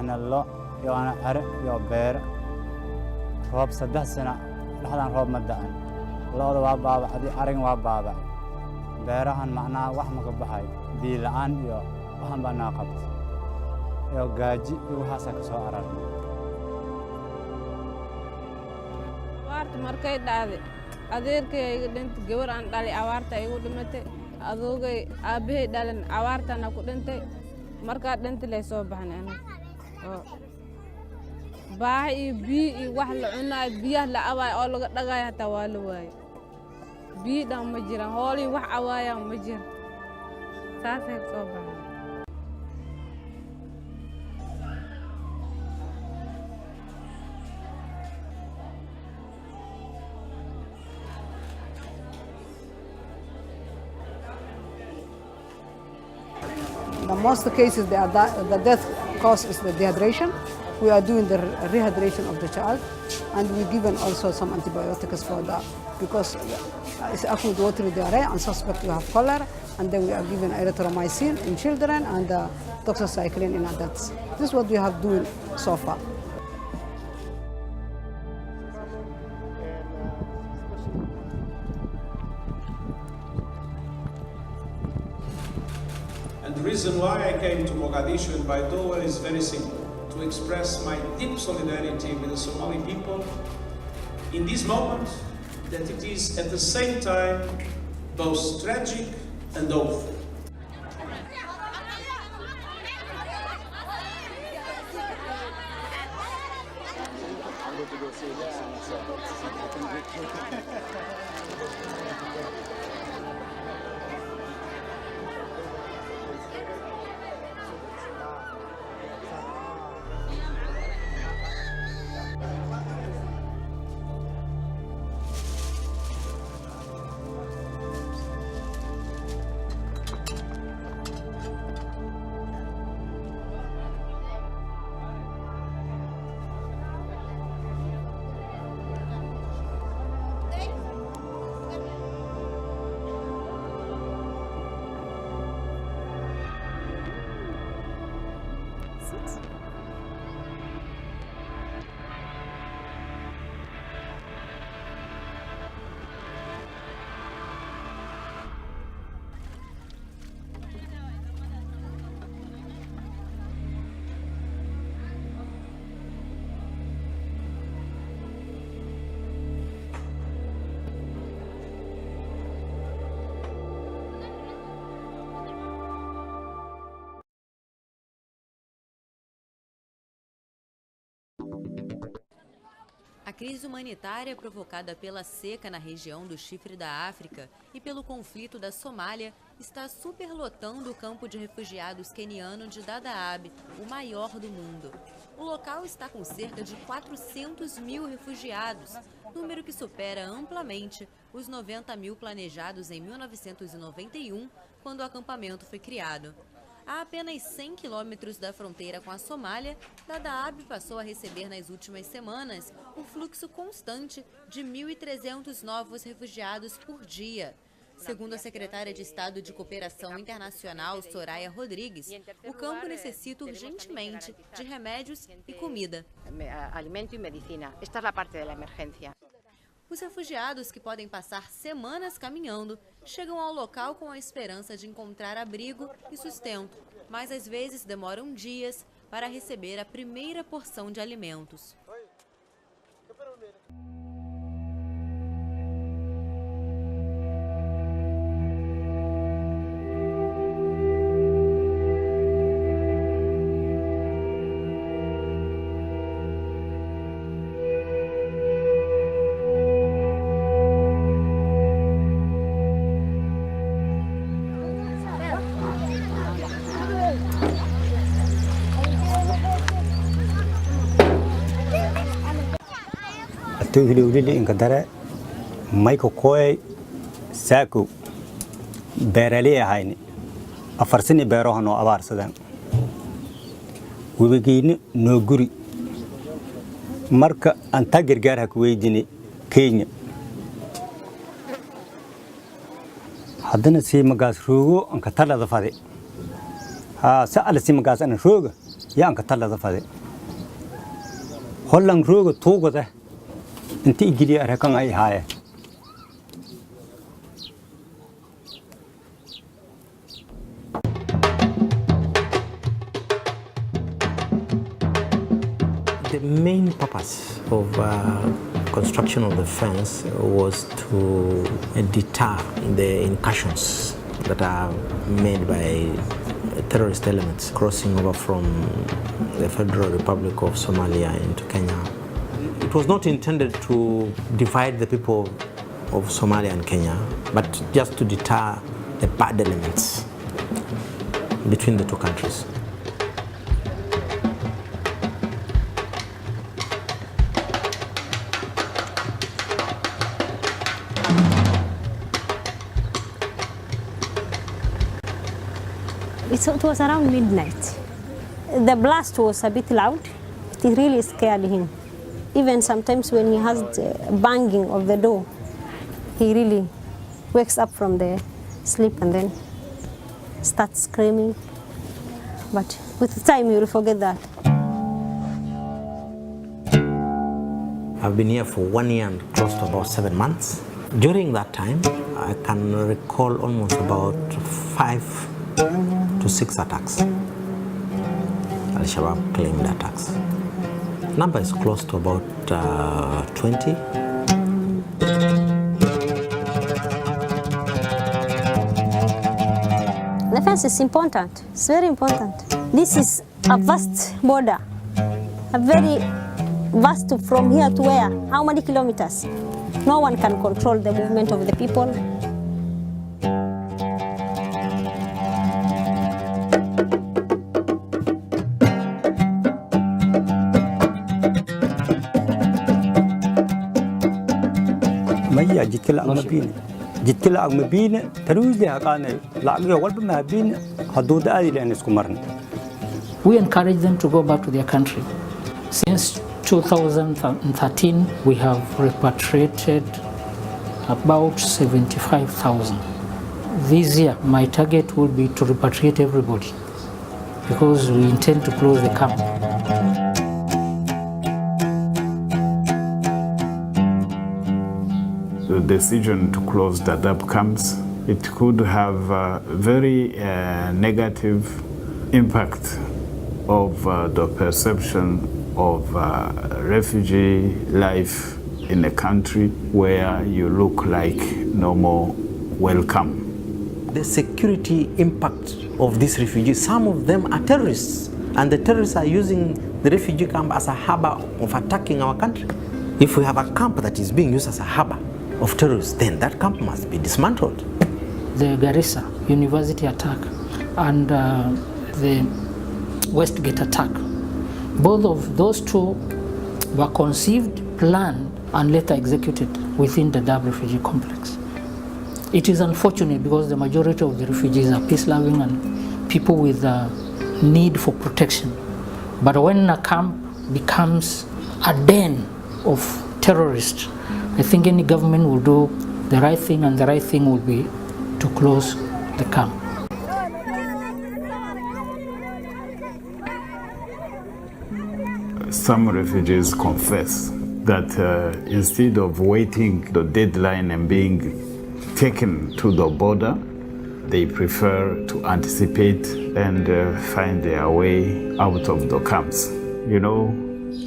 أنا الله يو أنا أرق يو بير روب سده سنة لحدان روب مدان الله ده وابا عدي أرين وابا بيرهن معناه وحمك بحاي بيلان يو وهم بناقبت يو جاجي يو هاسك سوارر وارت مركي دادي adeerkay iga dhintay gabar aan dhalay awaarta igu dhimatay adoogay aabahay dhalan awaartana ku dhintay marka dhintay lay soo baxnay oo baahi iyo biyo iyo wax la cunaay biyaha la awaay oo laga dhagay hata waa la waayay biyo dhan ma jiraan hooli wax awaaya ma jir saasay soo baxnay In most cases, the death cause is the dehydration. We are doing the rehydration of the child, and we're given also some antibiotics for that because it's acute watery diarrhea and suspect we have cholera, and then we are given erythromycin in children and doxycycline in adults. This is what we have doing so far. And the reason why I came to Mogadishu and Baidoa is very simple, to express my deep solidarity with the Somali people in this moment that it is at the same time both tragic and hopeful. A crise humanitária provocada pela seca na região do Chifre da África e pelo conflito da Somália está superlotando o campo de refugiados queniano de Dadaab, o maior do mundo. O local está com cerca de 400 mil refugiados, número que supera amplamente os 90 mil planejados em 1991, quando o acampamento foi criado. A apenas 100 quilômetros da fronteira com a Somália, Dadaab passou a receber nas últimas semanas um fluxo constante de 1.300 novos refugiados por dia. Segundo a secretária de Estado de Cooperação Internacional, Soraya Rodrigues, o campo necessita urgentemente de remédios e comida. Alimento e medicina. Esta é a parte da emergência. Os refugiados, que podem passar semanas caminhando, chegam ao local com a esperança de encontrar abrigo e sustento, mas às vezes demoram dias para receber a primeira porção de alimentos. hilowlili inka dare mayka koy saako beeraley ahayni afarsani beeraha noo abaarsadaan webigiina noo guri marka anta gargaar ha ku weydini Kenya haddana si magaas roogo anka talada fade sa ala si magaas ana rooga ya anka talada fade Holland rogo togo de. Inti igili arakang ai hae. The main purpose of construction of the fence was to deter the incursions that are made by terrorist elements crossing over from the Federal Republic of Somalia into Kenya. It was not intended to divide the people of Somalia and Kenya, but just to deter the bad elements between the two countries. It was around midnight. The blast was a bit loud. It really scared him. Even sometimes when he has the banging of the door, he really wakes up from the sleep and then starts screaming. But with time, you will forget that. I've been here for 1 year and close to about 7 months. During that time, I can recall almost about 5 to 6 attacks. Al-Shabaab claimed attacks. Number is close to about 20. The fence is important. It's very important. This is a vast border, a very vast from here to where? How many kilometers? No one can control the movement of the people. ميا جت كلا أغمبين جت كلا أغمبين ترويج لها كان لاقي قلب ما بين حدود آدي لأن إسكمرن. We encourage them to go back to their country. Since 2013, we have repatriated about 75,000. This year, my target will be to repatriate everybody because we intend to close the camp. The decision to close the Dadaab camps, it could have a very negative impact of the perception of refugee life in a country where you look like no more welcome. The security impact of these refugees, some of them are terrorists, and the terrorists are using the refugee camp as a harbor of attacking our country. If we have a camp that is being used as a harbor of terrorists, then that camp must be dismantled. The Garissa University attack and the Westgate attack, both of those two were conceived, planned, and later executed within the Dadaab refugee complex. It is unfortunate because the majority of the refugees are peace-loving and people with a need for protection. But when a camp becomes a den of terrorists, I think any government will do the right thing, and the right thing will be to close the camp. Some refugees confess that instead of waiting the deadline and being taken to the border, they prefer to anticipate and find their way out of the camps. You know,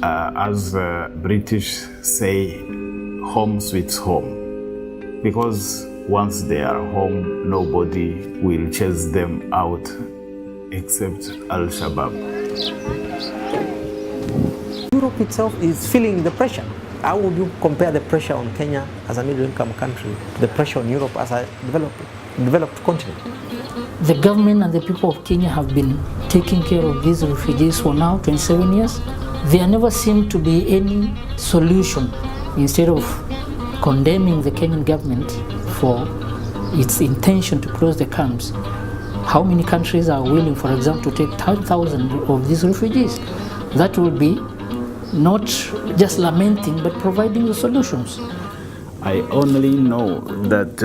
as British say, home sweet home. Because once they are home, nobody will chase them out except Al-Shabaab. Europe itself is feeling the pressure. How would you compare the pressure on Kenya as a middle-income country to the pressure on Europe as a developed continent? The government and the people of Kenya have been taking care of these refugees for now 27 years. There never seemed to be any solution. Instead of condemning the Kenyan government for its intention to close the camps, how many countries are willing, for example, to take 10,000 of these refugees? That will be not just lamenting, but providing the solutions. I only know that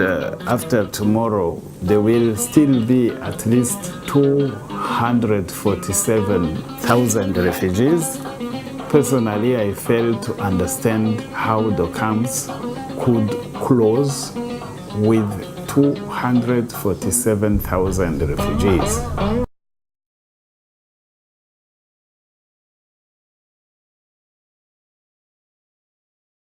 after tomorrow, there will still be at least 247,000 refugees Personally, I failed to understand how the camps could close with 247,000 refugees.